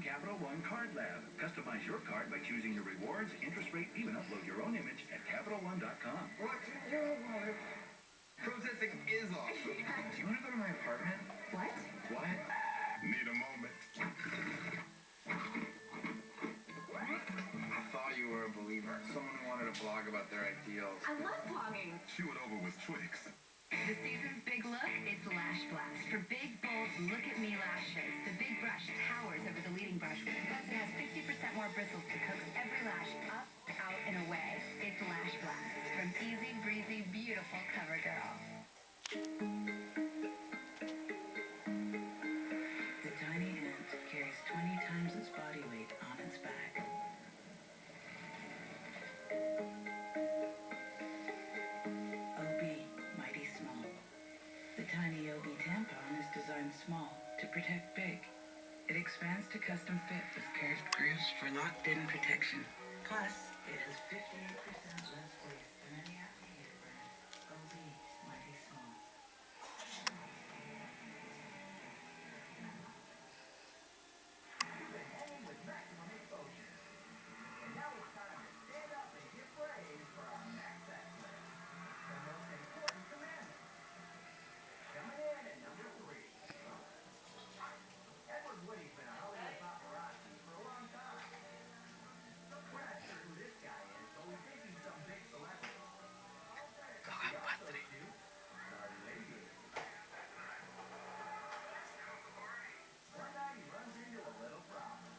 Capital One Card Lab. Customize your card by choosing your rewards, interest rate, even upload your own image at CapitalOne.com. What's in your wallet? Processing is awesome. Do you want to go to my apartment? What? What? Need a moment. I thought you were a believer. Someone who wanted to blog about their ideals. I love blogging. Chew it over with Twix. The season's big look, it's Lash Blast. For big, bold, look-at-me lashes, the big brush towers over the leading brush. Plus, it has 50% more bristles to coax every lash up, out, and away. It's Lash Blast from easy, breezy, beautiful CoverGirl. The tiny ant carries 20 times its body weight on its back. The tiny OB tampon is designed small to protect big. It expands to custom fit with curved grooves for locked-in protection. Plus, it has 58% less waste than any applicator brand. OB Mighty Small. Home with maximum exposure. And now it's time to stand up and give praise for our Max Excellence. The most important commandment. Coming in at number 3. Edward Woody's been a Hollywood paparazzi for a long time. We're not sure who this guy is, but we think he's some big celebrity. We also do Marty Lady. One night he runs into a little problem.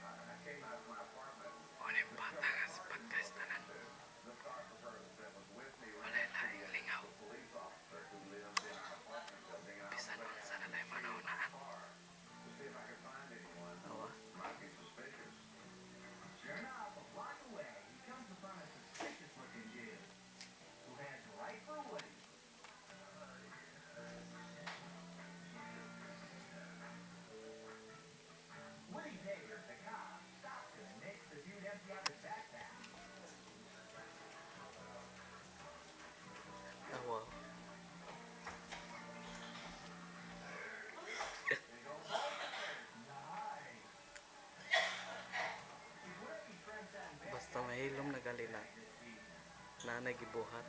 I came out of my apartment. Oleh patangas podcast tanan. The sergeant person that was with me. Oleh laing lingaw. The police officer who lived in our apartment building. And I Bisan was unsa na lay panahonaan. to see if I could find anyone who Awa. might be suspicious. Sure enough, a block away, he comes upon a suspicious-looking dude who heads right for Woody. Woody Taylor, the cop, stops him and makes the dude empty out his backpack. Awa. Basta mahilom na gali na. Na nagibuhat.